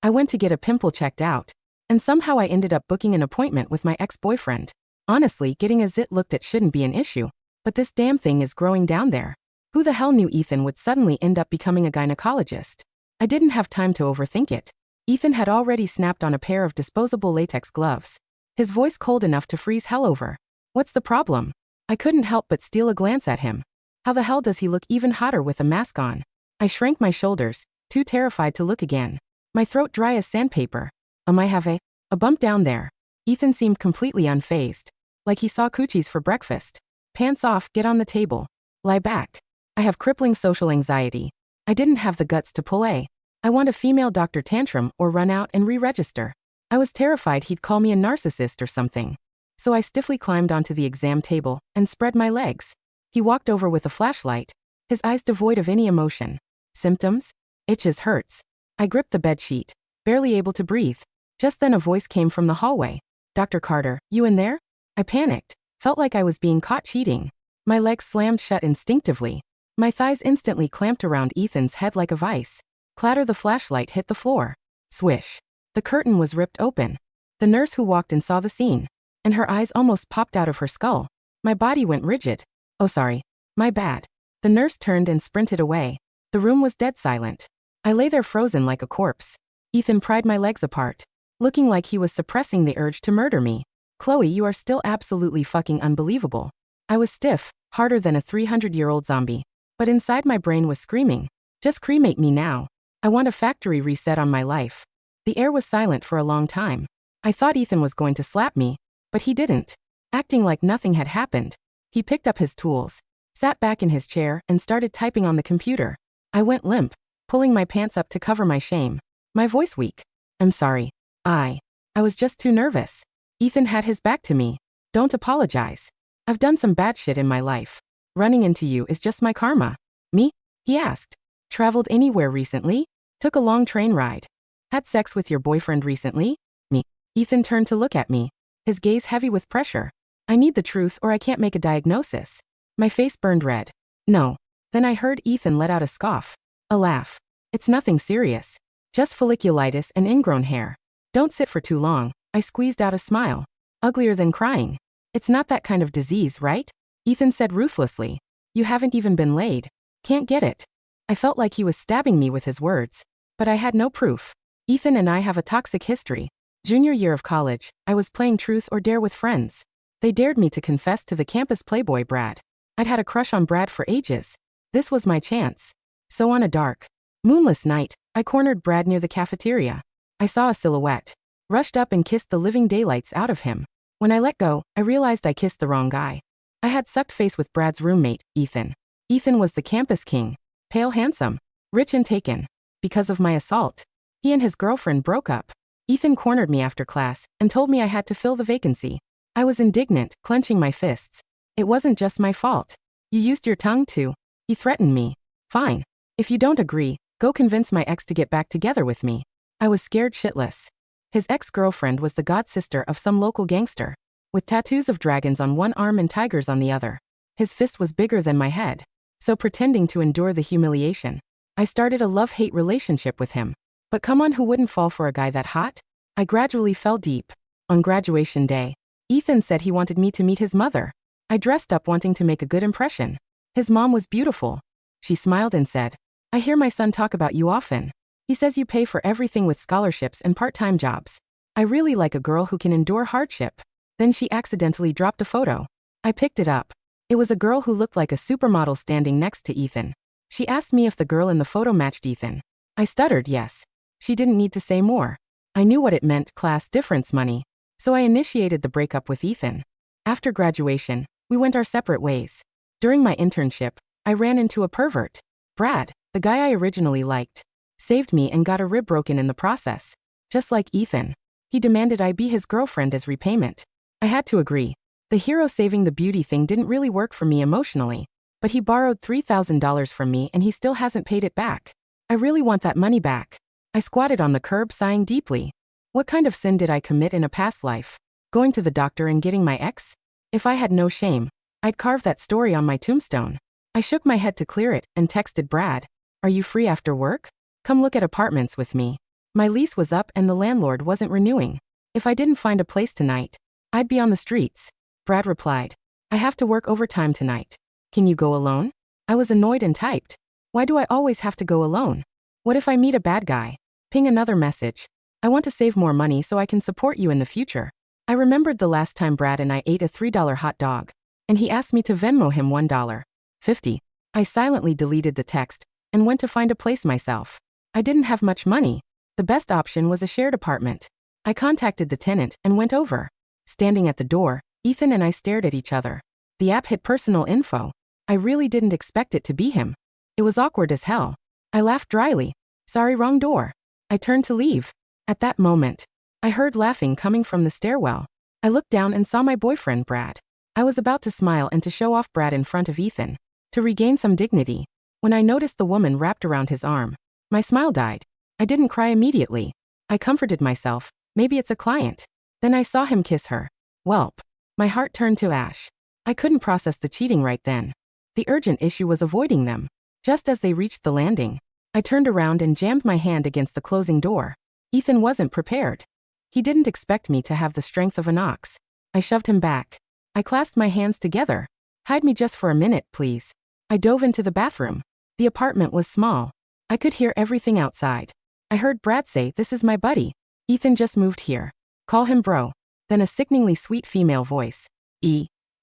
I went to get a pimple checked out. And somehow I ended up booking an appointment with my ex-boyfriend. Honestly, getting a zit looked at shouldn't be an issue. But this damn thing is growing down there. Who the hell knew Ethan would suddenly end up becoming a gynecologist? I didn't have time to overthink it. Ethan had already snapped on a pair of disposable latex gloves. His voice cold enough to freeze hell over. What's the problem? I couldn't help but steal a glance at him. How the hell does he look even hotter with a mask on? I shrank my shoulders, too terrified to look again. My throat dry as sandpaper. I have a bump down there. Ethan seemed completely unfazed. Like he saw coochies for breakfast. Pants off, get on the table. Lie back. I have crippling social anxiety. I didn't have the guts to pull a I want a female Dr. Tantrum or run out and re-register. I was terrified he'd call me a narcissist or something. So I stiffly climbed onto the exam table and spread my legs. He walked over with a flashlight, his eyes devoid of any emotion. Symptoms? Itches, hurts. I gripped the bedsheet, barely able to breathe. Just then a voice came from the hallway. Dr. Carter, you in there? I panicked, felt like I was being caught cheating. My legs slammed shut instinctively. My thighs instantly clamped around Ethan's head like a vice. Clatter, the flashlight hit the floor. Swish. The curtain was ripped open. The nurse who walked in saw the scene, and her eyes almost popped out of her skull. My body went rigid. Oh sorry. My bad. The nurse turned and sprinted away. The room was dead silent. I lay there frozen like a corpse. Ethan pried my legs apart, looking like he was suppressing the urge to murder me. Chloe, you are still absolutely fucking unbelievable. I was stiff, harder than a 300-year-old zombie. But inside my brain was screaming, just cremate me now. I want a factory reset on my life. The air was silent for a long time. I thought Ethan was going to slap me, but he didn't. Acting like nothing had happened, he picked up his tools, sat back in his chair, and started typing on the computer. I went limp, pulling my pants up to cover my shame. My voice weak. I'm sorry. I was just too nervous. Ethan had his back to me. Don't apologize. I've done some bad shit in my life. Running into you is just my karma. Me? He asked. Traveled anywhere recently? Took a long train ride. Had sex with your boyfriend recently? Me. Ethan turned to look at me, his gaze heavy with pressure. I need the truth or I can't make a diagnosis. My face burned red. No. Then I heard Ethan let out a scoff. A laugh. It's nothing serious. Just folliculitis and ingrown hair. Don't sit for too long. I squeezed out a smile. Uglier than crying. It's not that kind of disease, right? Ethan said ruthlessly. You haven't even been laid. Can't get it. I felt like he was stabbing me with his words. But I had no proof. Ethan and I have a toxic history. Junior year of college, I was playing truth or dare with friends. They dared me to confess to the campus playboy Brad. I'd had a crush on Brad for ages. This was my chance. So on a dark, moonless night, I cornered Brad near the cafeteria. I saw a silhouette. Rushed up and kissed the living daylights out of him. When I let go, I realized I kissed the wrong guy. I had sucked face with Brad's roommate, Ethan. Ethan was the campus king. Pale, handsome, rich and taken. Because of my assault, he and his girlfriend broke up. Ethan cornered me after class and told me I had to fill the vacancy. I was indignant, clenching my fists. It wasn't just my fault. You used your tongue too. He threatened me. Fine. If you don't agree, go convince my ex to get back together with me. I was scared shitless. His ex-girlfriend was the godsister of some local gangster, with tattoos of dragons on one arm and tigers on the other. His fist was bigger than my head. So pretending to endure the humiliation, I started a love-hate relationship with him. But come on, who wouldn't fall for a guy that hot? I gradually fell deep. On graduation day, Ethan said he wanted me to meet his mother. I dressed up wanting to make a good impression. His mom was beautiful. She smiled and said, I hear my son talk about you often. He says you pay for everything with scholarships and part-time jobs. I really like a girl who can endure hardship. Then she accidentally dropped a photo. I picked it up. It was a girl who looked like a supermodel standing next to Ethan. She asked me if the girl in the photo matched Ethan. I stuttered yes. She didn't need to say more. I knew what it meant, class difference money. So I initiated the breakup with Ethan. After graduation, we went our separate ways. During my internship, I ran into a pervert. Brad, the guy I originally liked, saved me and got a rib broken in the process. Just like Ethan, he demanded I be his girlfriend as repayment. I had to agree. The hero saving the beauty thing didn't really work for me emotionally, but he borrowed $3,000 from me and he still hasn't paid it back. I really want that money back. I squatted on the curb sighing deeply. What kind of sin did I commit in a past life? Going to the doctor and getting my ex? If I had no shame, I'd carve that story on my tombstone. I shook my head to clear it and texted Brad, Are you free after work? Come look at apartments with me. My lease was up and the landlord wasn't renewing. If I didn't find a place tonight, I'd be on the streets. Brad replied. I have to work overtime tonight. Can you go alone? I was annoyed and typed. Why do I always have to go alone? What if I meet a bad guy? Ping another message. I want to save more money so I can support you in the future. I remembered the last time Brad and I ate a $3 hot dog, and he asked me to Venmo him $1.50. I silently deleted the text and went to find a place myself. I didn't have much money. The best option was a shared apartment. I contacted the tenant and went over. Standing at the door, Ethan and I stared at each other. The app hit personal info. I really didn't expect it to be him. It was awkward as hell. I laughed dryly. Sorry, wrong door. I turned to leave. At that moment, I heard laughing coming from the stairwell. I looked down and saw my boyfriend, Brad. I was about to smile and to show off Brad in front of Ethan, to regain some dignity, when I noticed the woman wrapped around his arm. My smile died. I didn't cry immediately. I comforted myself. Maybe it's a client. Then I saw him kiss her. Welp. My heart turned to ash. I couldn't process the cheating right then. The urgent issue was avoiding them. Just as they reached the landing, I turned around and jammed my hand against the closing door. Ethan wasn't prepared. He didn't expect me to have the strength of an ox. I shoved him back. I clasped my hands together. Hide me just for a minute, please. I dove into the bathroom. The apartment was small. I could hear everything outside. I heard Brad say, "This is my buddy. Ethan just moved here. Call him bro." Then a sickeningly sweet female voice.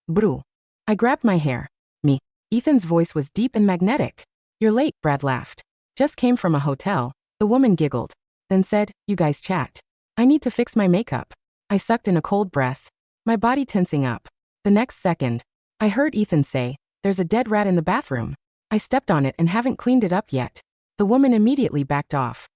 Bro. I grabbed my hair. Me. Ethan's voice was deep and magnetic. You're late, Brad laughed. Just came from a hotel. The woman giggled. Then said, you guys chat. I need to fix my makeup. I sucked in a cold breath. My body tensing up. The next second, I heard Ethan say, there's a dead rat in the bathroom. I stepped on it and haven't cleaned it up yet. The woman immediately backed off.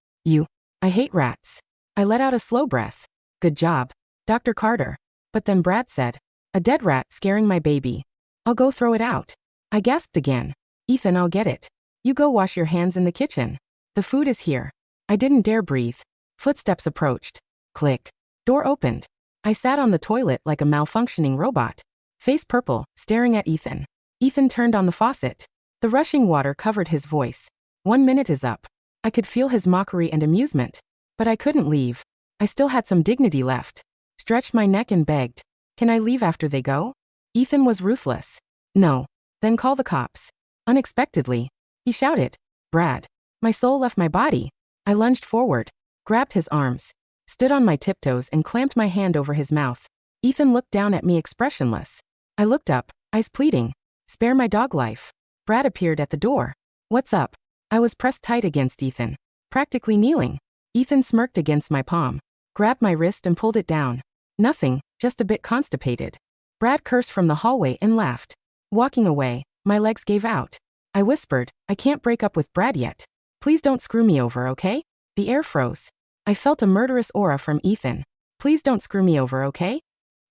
I hate rats. I let out a slow breath. Good job, Dr. Carter. But then Brad said, a dead rat scaring my baby. I'll go throw it out. I gasped again. Ethan, I'll get it. You go wash your hands in the kitchen. The food is here. I didn't dare breathe. Footsteps approached. Click. Door opened. I sat on the toilet like a malfunctioning robot. Face purple, staring at Ethan. Ethan turned on the faucet. The rushing water covered his voice. 1 minute is up. I could feel his mockery and amusement. But I couldn't leave. I still had some dignity left. Stretched my neck and begged. Can I leave after they go? Ethan was ruthless. No. Then call the cops. Unexpectedly, he shouted, Brad. My soul left my body. I lunged forward, grabbed his arms, stood on my tiptoes and clamped my hand over his mouth. Ethan looked down at me expressionless. I looked up, eyes pleading. Spare my dog life. Brad appeared at the door. What's up? I was pressed tight against Ethan, practically kneeling. Ethan smirked against my palm, grabbed my wrist and pulled it down. Nothing, just a bit constipated. Brad cursed from the hallway and laughed. Walking away, my legs gave out. I whispered, I can't break up with Brad yet. Please don't screw me over, okay? The air froze. I felt a murderous aura from Ethan. Please don't screw me over, okay?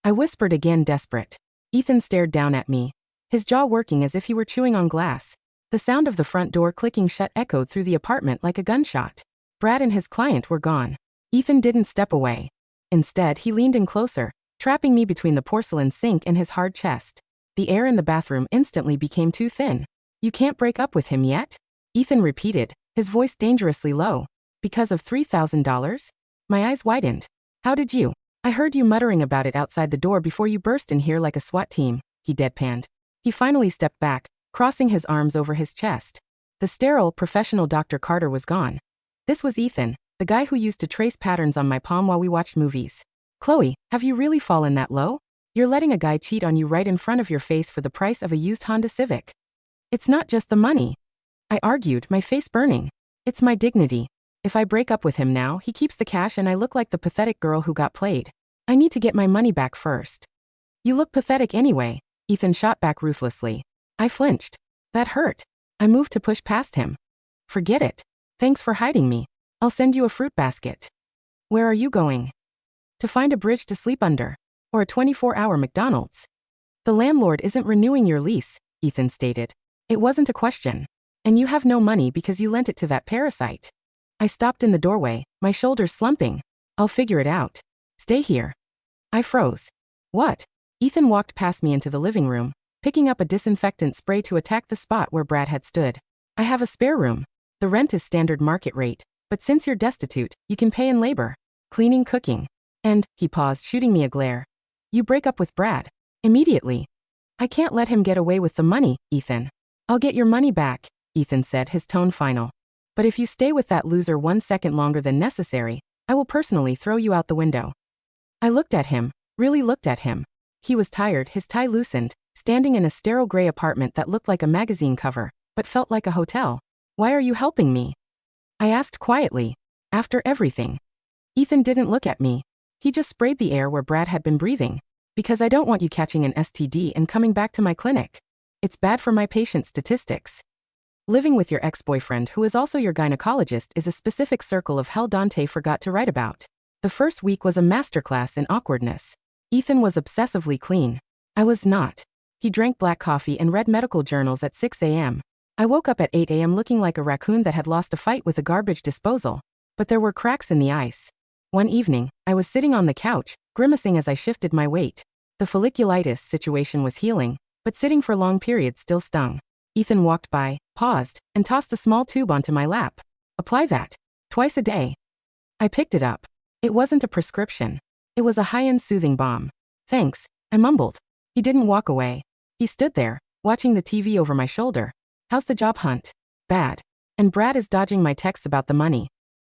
I whispered again, desperate. Ethan stared down at me, his jaw working as if he were chewing on glass. The sound of the front door clicking shut echoed through the apartment like a gunshot. Brad and his client were gone. Ethan didn't step away. Instead, he leaned in closer, trapping me between the porcelain sink and his hard chest. The air in the bathroom instantly became too thin. You can't break up with him yet? Ethan repeated, his voice dangerously low. Because of $3,000? My eyes widened. How did you? I heard you muttering about it outside the door before you burst in here like a SWAT team, he deadpanned. He finally stepped back, crossing his arms over his chest. The sterile, professional Dr. Carter was gone. This was Ethan, the guy who used to trace patterns on my palm while we watched movies. Chloe, have you really fallen that low? You're letting a guy cheat on you right in front of your face for the price of a used Honda Civic. It's not just the money. I argued, my face burning. It's my dignity. If I break up with him now, he keeps the cash and I look like the pathetic girl who got played. I need to get my money back first. You look pathetic anyway, Ethan shot back ruthlessly. I flinched. That hurt. I moved to push past him. Forget it. Thanks for hiding me. I'll send you a fruit basket. Where are you going? To find a bridge to sleep under. Or a 24-hour McDonald's. The landlord isn't renewing your lease, Ethan stated. It wasn't a question. And you have no money because you lent it to that parasite. I stopped in the doorway, my shoulders slumping. I'll figure it out. Stay here. I froze. What? Ethan walked past me into the living room, picking up a disinfectant spray to attack the spot where Brad had stood. I have a spare room. The rent is standard market rate, But since you're destitute, you can pay in labor. Cleaning, cooking. And, he paused, shooting me a glare. You break up with Brad. Immediately. I can't let him get away with the money, Ethan. I'll get your money back, Ethan said, his tone final. But if you stay with that loser 1 second longer than necessary, I will personally throw you out the window. I looked at him, really looked at him. He was tired, his tie loosened, standing in a sterile gray apartment that looked like a magazine cover, but felt like a hotel. Why are you helping me? I asked quietly. After everything. Ethan didn't look at me. He just sprayed the air where Brad had been breathing. Because I don't want you catching an STD and coming back to my clinic. It's bad for my patient statistics. Living with your ex-boyfriend who is also your gynecologist is a specific circle of hell Dante forgot to write about. The first week was a masterclass in awkwardness. Ethan was obsessively clean. I was not. He drank black coffee and read medical journals at 6 a.m. I woke up at 8 a.m. looking like a raccoon that had lost a fight with a garbage disposal. But there were cracks in the ice. One evening, I was sitting on the couch, grimacing as I shifted my weight. The folliculitis situation was healing, but sitting for long periods still stung. Ethan walked by, paused, and tossed a small tube onto my lap. Apply that. Twice a day. I picked it up. It wasn't a prescription. It was a high-end soothing balm. Thanks, I mumbled. He didn't walk away. He stood there, watching the TV over my shoulder. How's the job hunt? Bad. And Brad is dodging my texts about the money.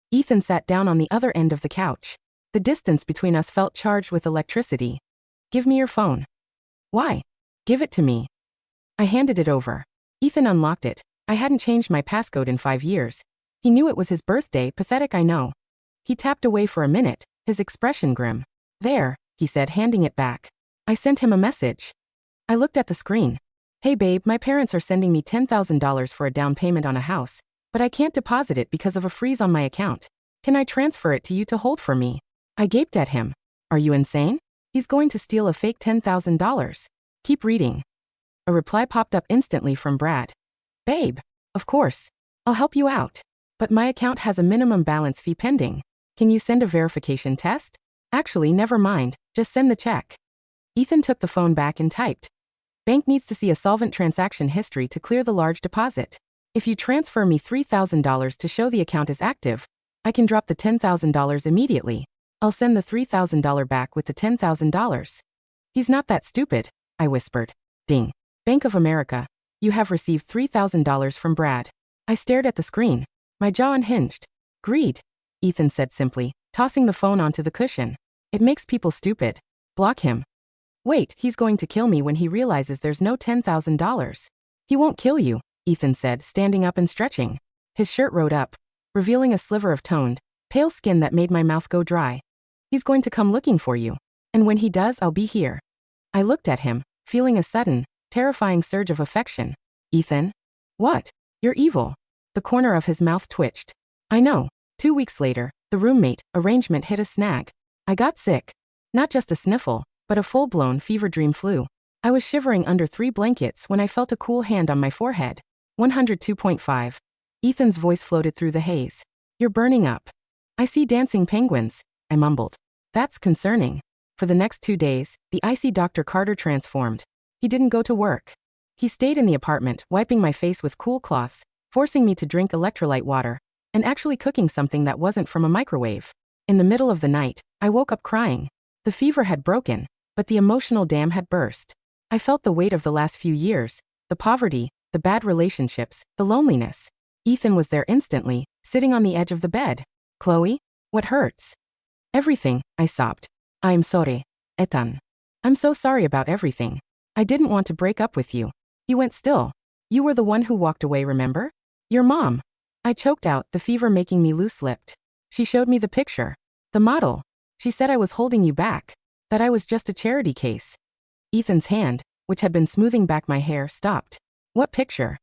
Ethan sat down on the other end of the couch. The distance between us felt charged with electricity. Give me your phone. Why? Give it to me. I handed it over. Ethan unlocked it. I hadn't changed my passcode in 5 years. He knew it was his birthday, pathetic I know. He tapped away for a minute, his expression grim. There, he said, handing it back. I sent him a message. I looked at the screen. Hey babe, my parents are sending me $10,000 for a down payment on a house, but I can't deposit it because of a freeze on my account. Can I transfer it to you to hold for me? I gaped at him. Are you insane? He's going to steal a fake $10,000. Keep reading. A reply popped up instantly from Brad. Babe, of course. I'll help you out. But my account has a minimum balance fee pending. Can you send a verification test? Actually, never mind, just send the check. Ethan took the phone back and typed. Bank needs to see a solvent transaction history to clear the large deposit. If you transfer me $3,000 to show the account is active, I can drop the $10,000 immediately. I'll send the $3,000 back with the $10,000. He's not that stupid, I whispered. Ding. Bank of America. You have received $3,000 from Brad. I stared at the screen. My jaw unhinged. Greed, Ethan said simply, tossing the phone onto the cushion. It makes people stupid. Block him. Wait, he's going to kill me when he realizes there's no $10,000. He won't kill you, Ethan said, standing up and stretching. His shirt rode up, revealing a sliver of toned, pale skin that made my mouth go dry. He's going to come looking for you. And when he does, I'll be here. I looked at him, feeling a sudden, terrifying surge of affection. Ethan? What? You're evil. The corner of his mouth twitched. I know. 2 weeks later, the roommate arrangement hit a snag. I got sick. Not just a sniffle, but a full-blown fever dream flu. I was shivering under 3 blankets when I felt a cool hand on my forehead. 102.5. Ethan's voice floated through the haze. You're burning up. I see dancing penguins, I mumbled. That's concerning. For the next 2 days, the icy Dr. Carter transformed. He didn't go to work. He stayed in the apartment, wiping my face with cool cloths, forcing me to drink electrolyte water, and actually cooking something that wasn't from a microwave. In the middle of the night, I woke up crying. The fever had broken, but the emotional dam had burst. I felt the weight of the last few years, the poverty, the bad relationships, the loneliness. Ethan was there instantly, sitting on the edge of the bed. Chloe? What hurts? Everything, I sobbed. I'm sorry, Ethan. I'm so sorry about everything. I didn't want to break up with you. He went still. You were the one who walked away, remember? Your mom. I choked out, the fever making me loose-lipped. She showed me the picture. The model. She said I was holding you back. That I was just a charity case. Ethan's hand, which had been smoothing back my hair, stopped. What picture?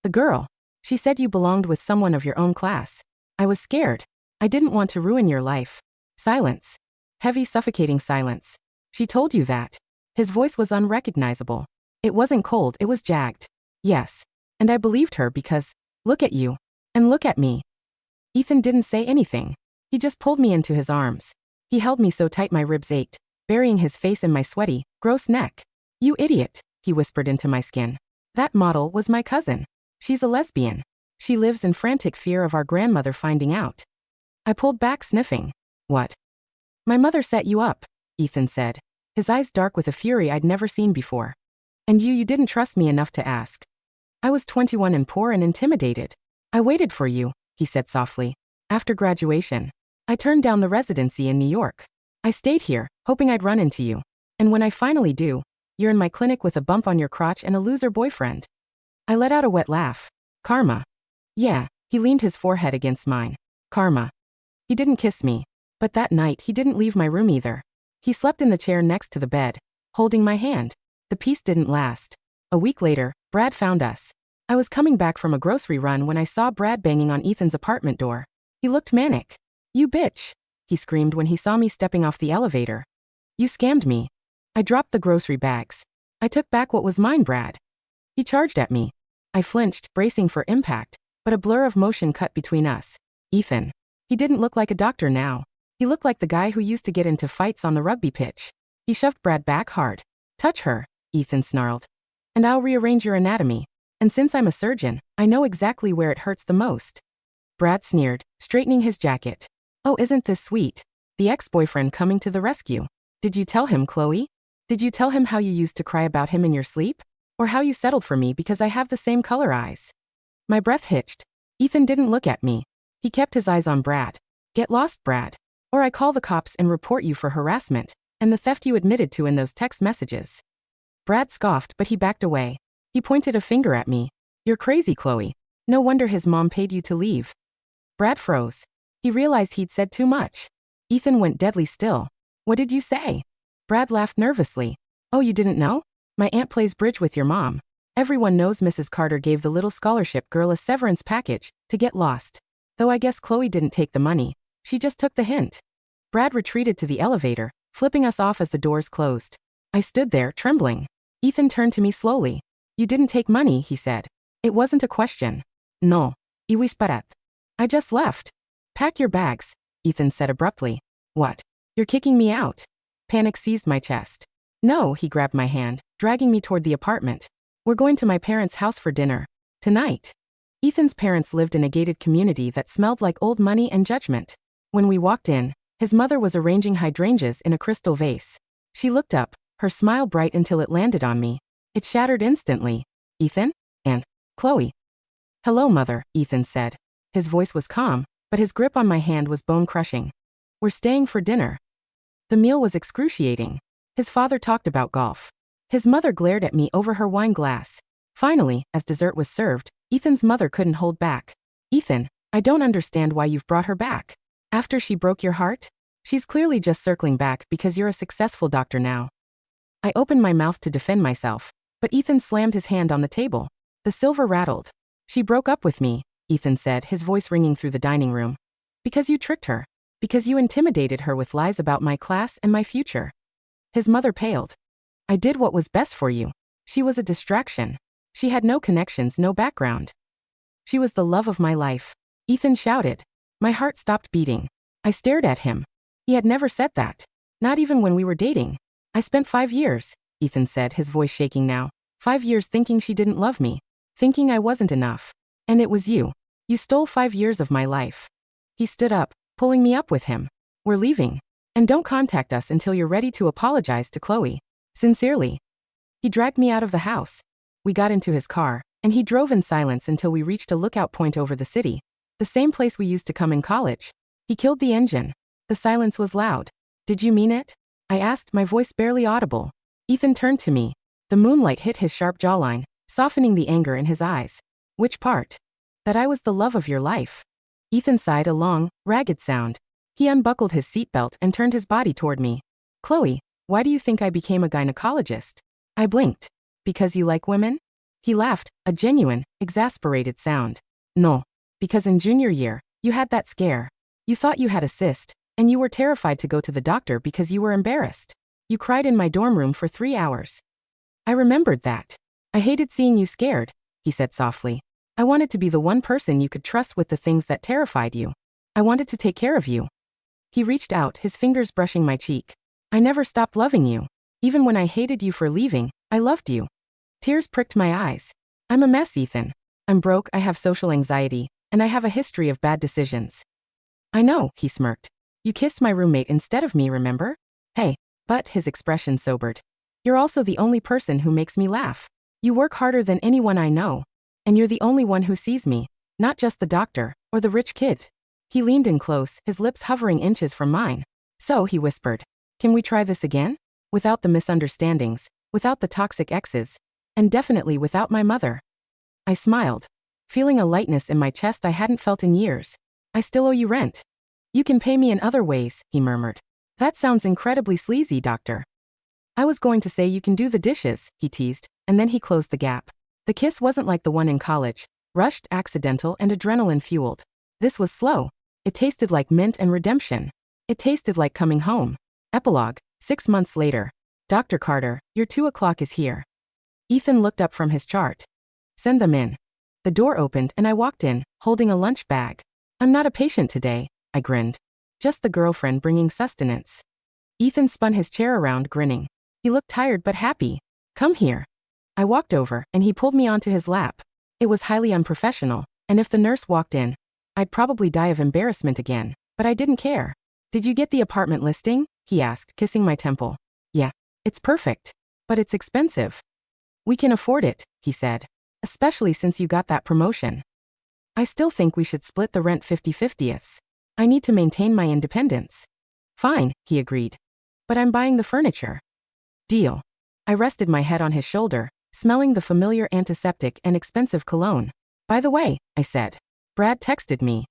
The girl. She said you belonged with someone of your own class. I was scared. I didn't want to ruin your life. Silence. Heavy, suffocating silence. She told you that. His voice was unrecognizable. It wasn't cold, it was jagged. Yes. And I believed her because, look at you. And look at me. Ethan didn't say anything. He just pulled me into his arms. He held me so tight my ribs ached, burying his face in my sweaty, gross neck. You idiot, he whispered into my skin. That model was my cousin. She's a lesbian. She lives in frantic fear of our grandmother finding out. I pulled back, sniffing. What? My mother set you up, Ethan said, his eyes dark with a fury I'd never seen before. And you didn't trust me enough to ask. I was 21 and poor and intimidated. I waited for you, he said softly. After graduation, I turned down the residency in New York. I stayed here, hoping I'd run into you. And when I finally do, you're in my clinic with a bump on your crotch and a loser boyfriend. I let out a wet laugh. Karma. Yeah, he leaned his forehead against mine. Karma. He didn't kiss me. But that night he didn't leave my room either. He slept in the chair next to the bed, holding my hand. The peace didn't last. A week later, Brad found us. I was coming back from a grocery run when I saw Brad banging on Ethan's apartment door. He looked manic. You bitch, he screamed when he saw me stepping off the elevator. You scammed me. I dropped the grocery bags. I took back what was mine, Brad. He charged at me. I flinched, bracing for impact, but a blur of motion cut between us. Ethan. He didn't look like a doctor now. He looked like the guy who used to get into fights on the rugby pitch. He shoved Brad back hard. Touch her, Ethan snarled. And I'll rearrange your anatomy. And since I'm a surgeon, I know exactly where it hurts the most. Brad sneered, straightening his jacket. Oh, isn't this sweet? The ex-boyfriend coming to the rescue. Did you tell him, Chloe? Did you tell him how you used to cry about him in your sleep? Or how you settled for me because I have the same color eyes? My breath hitched. Ethan didn't look at me. He kept his eyes on Brad. Get lost, Brad. Or I call the cops and report you for harassment and the theft you admitted to in those text messages. Brad scoffed, but he backed away. He pointed a finger at me. You're crazy, Chloe. No wonder his mom paid you to leave. Brad froze. He realized he'd said too much. Ethan went deadly still. What did you say? Brad laughed nervously. Oh, you didn't know? My aunt plays bridge with your mom. Everyone knows Mrs. Carter gave the little scholarship girl a severance package to get lost. Though I guess Chloe didn't take the money. She just took the hint. Brad retreated to the elevator, flipping us off as the doors closed. I stood there, trembling. Ethan turned to me slowly. You didn't take money, he said. It wasn't a question. No. Iwi sparat. I just left. Pack your bags, Ethan said abruptly. What? You're kicking me out. Panic seized my chest. No, he grabbed my hand, dragging me toward the apartment. We're going to my parents' house for dinner. Tonight. Ethan's parents lived in a gated community that smelled like old money and judgment. When we walked in, his mother was arranging hydrangeas in a crystal vase. She looked up, her smile bright until it landed on me. It shattered instantly. Ethan? And Chloe. Hello, Mother, Ethan said. His voice was calm, but his grip on my hand was bone-crushing. We're staying for dinner. The meal was excruciating. His father talked about golf. His mother glared at me over her wine glass. Finally, as dessert was served, Ethan's mother couldn't hold back. Ethan, I don't understand why you've brought her back. After she broke your heart? She's clearly just circling back because you're a successful doctor now. I opened my mouth to defend myself, but Ethan slammed his hand on the table. The silver rattled. She broke up with me, Ethan said, his voice ringing through the dining room. Because you tricked her. Because you intimidated her with lies about my class and my future. His mother paled. I did what was best for you. She was a distraction. She had no connections, no background. She was the love of my life. Ethan shouted. My heart stopped beating. I stared at him. He had never said that. Not even when we were dating. I spent 5 years, Ethan said, his voice shaking now. 5 years thinking she didn't love me. Thinking I wasn't enough. And it was you. You stole 5 years of my life. He stood up, pulling me up with him. We're leaving. And don't contact us until you're ready to apologize to Chloe. Sincerely. He dragged me out of the house. We got into his car, and he drove in silence until we reached a lookout point over the city. The same place we used to come in college. He killed the engine. The silence was loud. Did you mean it? I asked, my voice barely audible. Ethan turned to me. The moonlight hit his sharp jawline, softening the anger in his eyes. Which part? That I was the love of your life. Ethan sighed a long, ragged sound. He unbuckled his seatbelt and turned his body toward me. Chloe, why do you think I became a gynecologist? I blinked. Because you like women? He laughed, a genuine, exasperated sound. No. Because in junior year, you had that scare. You thought you had a cyst, and you were terrified to go to the doctor because you were embarrassed. You cried in my dorm room for 3 hours. I remembered that. I hated seeing you scared, he said softly. I wanted to be the one person you could trust with the things that terrified you. I wanted to take care of you. He reached out, his fingers brushing my cheek. I never stopped loving you. Even when I hated you for leaving, I loved you. Tears pricked my eyes. I'm a mess, Ethan. I'm broke, I have social anxiety, and I have a history of bad decisions. I know, he smirked. You kissed my roommate instead of me, remember? Hey, but his expression sobered. You're also the only person who makes me laugh. You work harder than anyone I know. And you're the only one who sees me, not just the doctor, or the rich kid. He leaned in close, his lips hovering inches from mine. So, he whispered, can we try this again? Without the misunderstandings, without the toxic exes, and definitely without my mother. I smiled, feeling a lightness in my chest I hadn't felt in years. I still owe you rent. You can pay me in other ways, he murmured. That sounds incredibly sleazy, doctor. I was going to say you can do the dishes, he teased, and then he closed the gap. The kiss wasn't like the one in college, rushed, accidental, and adrenaline-fueled. This was slow. It tasted like mint and redemption. It tasted like coming home. Epilogue, 6 months later. Dr. Carter, your 2 o'clock is here. Ethan looked up from his chart. Send them in. The door opened and I walked in, holding a lunch bag. I'm not a patient today, I grinned. Just the girlfriend bringing sustenance. Ethan spun his chair around, grinning. He looked tired but happy. Come here. I walked over and he pulled me onto his lap. It was highly unprofessional, and if the nurse walked in, I'd probably die of embarrassment again, but I didn't care. Did you get the apartment listing? He asked, kissing my temple. Yeah, it's perfect. But it's expensive. We can afford it, he said. Especially since you got that promotion. I still think we should split the rent 50-50ths. I need to maintain my independence. Fine, he agreed. But I'm buying the furniture. Deal. I rested my head on his shoulder, smelling the familiar antiseptic and expensive cologne. By the way, I said. Brad texted me.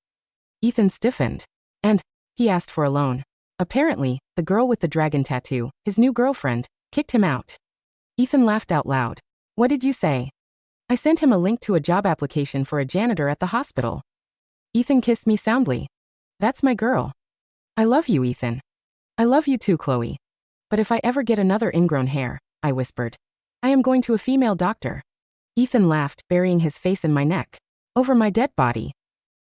Ethan stiffened. And he asked for a loan. Apparently, the girl with the dragon tattoo, his new girlfriend, kicked him out. Ethan laughed out loud. What did you say? I sent him a link to a job application for a janitor at the hospital. Ethan kissed me soundly. That's my girl. I love you, Ethan. I love you too, Chloe. But if I ever get another ingrown hair, I whispered, I am going to a female doctor. Ethan laughed, burying his face in my neck. Over my dead body.